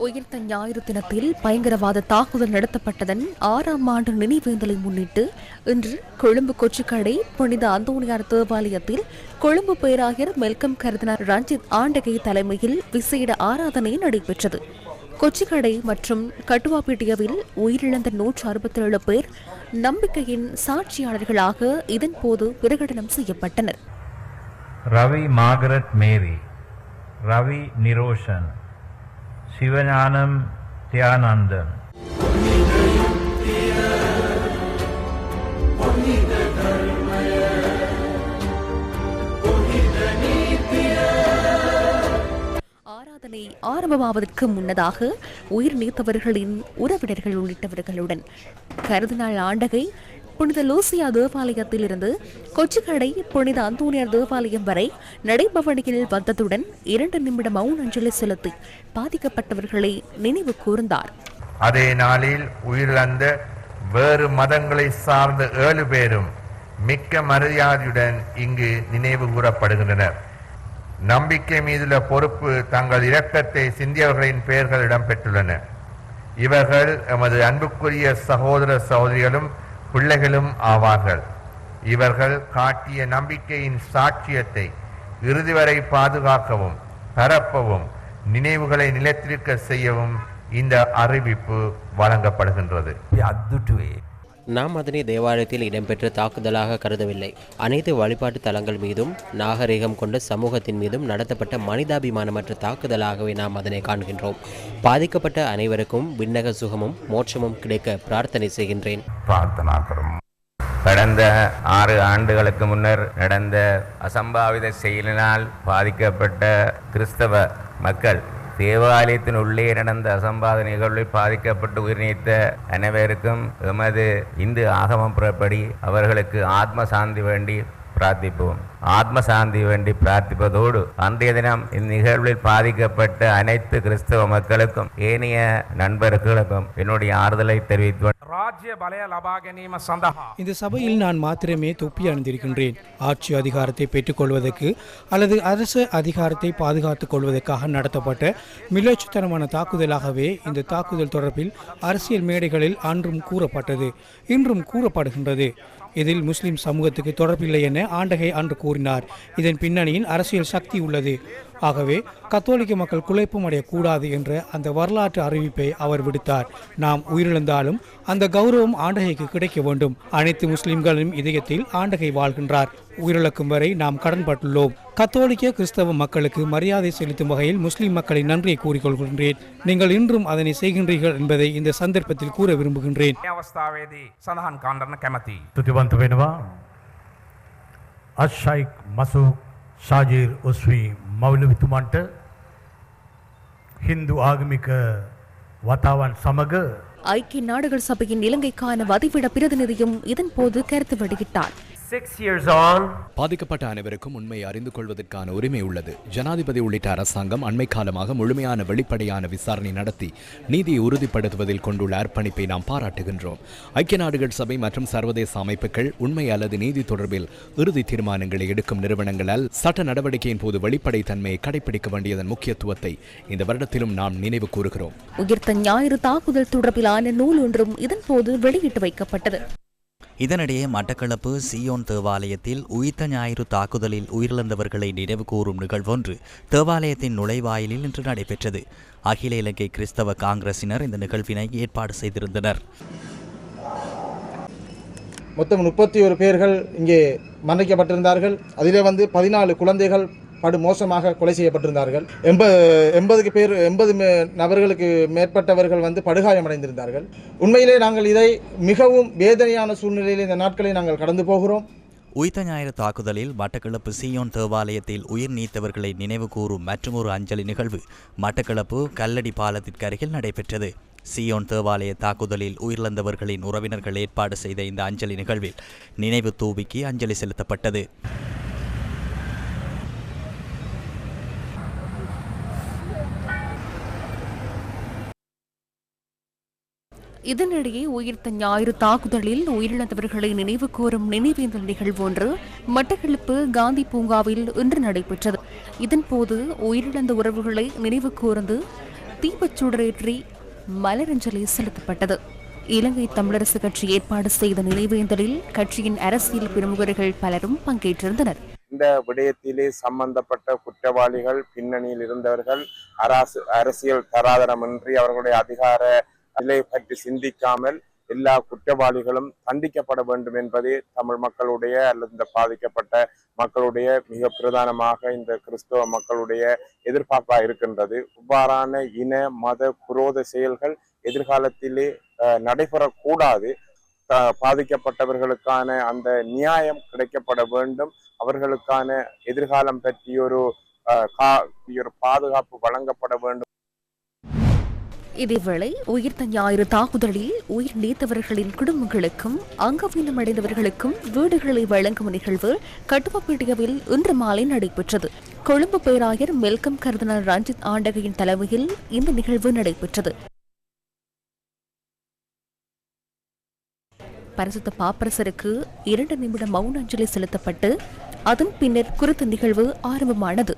உயிர்த்த ஞாயிறு தினத்தில் பயங்கரவாத தாக்குதல் நடத்தப்பட்டதன் 6ஆம் ஆண்டு நினைவேந்தலை முன்னிட்டு இன்று கொழும்பு கொச்சிக்கடை புனித அந்தோணியார் தேவாலயத்தில் கொழும்பு பேராயர் மெல்கம் கர்தினால் ரஞ்சித் ஆண்டகை தலைமையில் விசேட ஆராதனை நடைபெற்றது. கொச்சிக்கடை மற்றும் கட்டுவாப்பிட்டியவில் உயிரிழந்த 167 பேர் நம்பிக்கையின் சாட்சியாளர்களாக இதன்போது பிரகடனம் செய்யப்பட்டனர். ரவி மார்கரெட் மேரி, ரவி நிரோஷன், சிவஞானம் தியானந்தன், ஆராதனை ஆரம்பமாவதற்கு முன்னதாக உயிர் நீத்தவர்களின் உறவினர்கள் உள்ளிட்டவர்களுடன் கர்தினால் ஆண்டகை புனித லூசியா தேவாலயத்தில் இருந்து கொச்சிக்கடை புனித அந்தோணியார் தேவாலயம் வரை நடைபவனியில் வந்ததுடன் 2 நிமிட மௌன அஞ்சலி செலுத்தி பாதிக்கப்பட்டவர்களை நினைவு கூர்ந்தார். அதே நாளில் உயிரிழந்த வேறு மதங்களை சார்ந்த 7 பேரும் மிக்க மரியாதையுடன் இங்கு நினைவு கூறப்படுகின்றனர். நம்பிக்கை மீதுள்ள பொறுப்பு தங்கள் இரக்கத்தை சிந்தியவர்களின் பெயர்கள் இடம்பெற்றுள்ளன. இவர்கள் எமது அன்புக்குரிய சகோதர சகோதரிகளும் பிள்ளைகளும் ஆவார்கள். இவர்கள் காட்டிய நம்பிக்கையின் சாட்சியத்தை இறுதி வரை பாதுகாக்கவும் பரப்பவும் நினைவுகளை நிலைத்திருக்க செய்யவும் இந்த அறிவிப்பு வழங்கப்படுகின்றது. நாம் அதனை தேவாலயத்தில் இடம்பெற்ற தாக்குதலாக கருதவில்லை. அனைத்து வழிபாட்டு தலங்கள் மீதும் நாகரிகம் கொண்ட சமூகத்தின் மீதும் நடத்தப்பட்ட மனிதாபிமானமற்ற தாக்குதலாகவே நாம் அதனை காண்கின்றோம். பாதிக்கப்பட்ட அனைவருக்கும் விண்ணக சுகமும் மோட்சமும் கிடைக்க பிரார்த்தனை செய்கின்றேன். கடந்த 6 ஆண்டுகளுக்கு முன்னர் நடந்த அசம்பாவித செயலினால் பாதிக்கப்பட்ட கிறிஸ்தவ மக்கள் தேவாலயத்தின் உள்ளே நடந்த அசம்பாத நிகழ்வில் பாதிக்கப்பட்டு உயிர் நீத்த அனைவருக்கும் எமது இந்து ஆகமம் புறப்படி அவர்களுக்கு ஆத்ம சாந்தி வேண்டி பிரார்த்திப்போம். ஆத்ம சாந்தி வேண்டி பிரார்த்திப்பதோடு அன்றைய தினம் இந்நிகழ்வில் பாதிக்கப்பட்ட அனைத்து கிறிஸ்தவ மக்களுக்கும் ஏனைய நண்பர்களுக்கும் என்னுடைய ஆறுதலை தெரிவித்து இந்த சபையில் நான் மாத்திரமே தொப்பி அணிந்திருக்கின்றேன். ஆட்சி அதிகாரத்தை பெற்றுக்கொள்வதற்கு அல்லது அரசு அதிகாரத்தை பாதுகாத்துக் கொள்வதற்காக நடத்தப்பட்ட மிலேச்சத்தனமான தாக்குதலாகவே இந்த தாக்குதல் தொடர்பில் அரசியல் மேடைகளில் அன்றும் கூறப்பட்டது, இன்றும் கூறப்படுகின்றது. இதில் முஸ்லிம் சமூகத்துக்கு தொடர்பில்லை என ஆண்டகை அன்று கூறினார். இதன் பின்னணியில் அரசியல் சக்தி உள்ளது. ஆகவே கத்தோலிக்க மக்கள் குழப்பம் அடையக்கூடாது என்ற அந்த வரலாற்று அறிவிப்பை அவர் விடுத்தார். நாம் உயிரிழந்தாலும் அந்த கௌரவம் ஆண்டகைக்கு கிடைக்க வேண்டும். அனைத்து முஸ்லிம்களின் இதயத்தில் ஆண்டகை வாழ்கின்றார். உயிரிழக்கும் வரை நாம் கடன்பட்டுள்ளோம். கத்தோலிக்க கிறிஸ்தவ மக்களுக்கு மரியாதை செலுத்தும் வகையில் முஸ்லிம் மக்களை நன்றியை கூறிக்கொள்கின்றேன். நீங்கள் இன்றும் அதனை செய்கின்றீர்கள் என்பதை இந்த சந்தர்ப்பத்தில் கூற விரும்புகின்றேன். ශාජීර් ඔස්වී මවුලවිතුමන්ට හින්දු ආගමික වතාවන් සමග ஐக்கிய நாடுகள் சபையின் இலங்கைக்கான வதிவிட பிரதிநிதியும் இதன்போது கருத்து வெளியிட்டார். பாதிக்கப்பட்ட அனைவருக்கும் உண்மையை அறிந்து கொள்வதற்கான உரிமை உள்ளது. ஜனாதிபதி உள்ளிட்ட அரசாங்கம் அண்மை காலமாக முழுமையான வெளிப்படையான விசாரணை நடத்தி நீதியை உறுதிப்படுத்துவதில் கொண்டுள்ள அர்ப்பணிப்பை நாம் பாராட்டுகின்றோம். ஐக்கிய நாடுகள் சபை மற்றும் சர்வதேச அமைப்புகள் உண்மை அல்லது நீதி தொடர்பில் இறுதி தீர்மானங்களை எடுக்கும் நிறுவனங்களால் சட்ட நடவடிக்கையின் போது வெளிப்படைத்தன்மையை கடைபிடிக்க வேண்டியதன் முக்கியத்துவத்தை இந்த வருடத்திலும் நாம் நினைவு கூறுகிறோம். உயிர்த்த ஞாயிறு தாக்குதல் தொடர்பிலான நூல் ஒன்றும் இதன்போது வெளியிட்டு வைக்கப்பட்டது. இதனிடையே மட்டக்களப்பு சியோன் தேவாலயத்தில் உயிர்த்த ஞாயிறு தாக்குதலில் உயிரிழந்தவர்களை நினைவு கூறும் நிகழ்வொன்று தேவாலயத்தின் நுழைவாயிலில் இன்று நடைபெற்றது. அகில இலங்கை கிறிஸ்தவ காங்கிரசினர் இந்த நிகழ்வினை ஏற்பாடு செய்திருந்தனர். மொத்தம் 31 பேர்கள் இங்கே மன்னிக்கப்பட்டிருந்தார்கள். அதிலே 14 குழந்தைகள் படு மோசமாக கொலை செய்யப்பட்டிருந்தார்கள். 80 நபர்களுக்கு மேற்பட்டவர்கள் படுகாயமடைந்திருந்தார்கள். உண்மையிலே நாங்கள் இதை மிகவும் வேதனையான சூழ்நிலையில் இந்த நாட்களை நாங்கள் கடந்து போகிறோம். உயிர்த்த ஞாயிறு தாக்குதலில் மட்டக்களப்பு சியோன் தேவாலயத்தில் உயிர் நீத்தவர்களை நினைவு கூறும் மற்றொரு அஞ்சலி நிகழ்வு மட்டக்களப்பு கல்லடி பாலத்திற்கு அருகில் நடைபெற்றது. சியோன் தேவாலய தாக்குதலில் உயிரிழந்தவர்களின் உறவினர்கள் ஏற்பாடு செய்த இந்த அஞ்சலி நிகழ்வில் நினைவு தூவிக்கு அஞ்சலி செலுத்தப்பட்டது. இதனிடையே உயிர்த்த ஞாயிறு தாக்குதலில் உயிரிழந்தவர்களை நினைவு கூறும் நினைவேந்தல் நிகழ்வு ஒன்று மட்டக்களப்பு காந்தி பூங்காவில் இன்று நடைபெற்றது. இதன்போது உயிரிழந்த உறவுகளை நினைவு கூர்ந்து தீபச்சுடரேற்றி மலரஞ்சலி செலுத்தப்பட்டது. இலங்கை தமிழரசு கட்சி ஏற்பாடு செய்த நினைவேந்தலில் கட்சியின் அரசியல் பிரமுகர்கள் பலரும் பங்கேற்றிருந்தனர். இந்த விடயத்திலே சம்பந்தப்பட்ட குற்றவாளிகள், பின்னணியில் இருந்தவர்கள் அரசியல் தராதரமின்றி அவர்களுடைய அதிகார நிலை பற்றி சிந்திக்காமல் எல்லா குற்றவாளிகளும் தண்டிக்கப்பட வேண்டும் என்பதே தமிழ் மக்களுடைய அல்லது இந்த பாதிக்கப்பட்ட மக்களுடைய மிக பிரதானமாக இந்த கிறிஸ்தவ மக்களுடைய எதிர்பார்ப்பாக இருக்கின்றது. இவ்வாறான இன மத குரோத செயல்கள் எதிர்காலத்திலே நடைபெறக்கூடாது. பாதிக்கப்பட்டவர்களுக்கான அந்த நியாயம் கிடைக்கப்பட வேண்டும். அவர்களுக்கான எதிர்காலம் பற்றியொரு பாதுகாப்பு வழங்கப்பட வேண்டும். இதேவேளை உயிர்த்த ஞாயிறு தாக்குதலில் உயிர் நீத்தவர்களின் குடும்பங்களுக்கும் அங்கவீனமடைந்தவர்களுக்கும் வீடுகளை வழங்கும் நிகழ்வு கட்டுவப்பேட்டையில் இன்று மாலை நடைபெற்றது. கொழும்பு பேராயர் மெல்கம் கர்தினால் ரஞ்சித் ஆண்டகையின் தலைமையில் இந்த நிகழ்வு நடைபெற்றது. பரிசுத்த பாப்பரசருக்கு 2 நிமிட மௌன அஞ்சலி செலுத்தப்பட்டு அதன் பின்னர் குறித்த நிகழ்வு ஆரம்பமானது.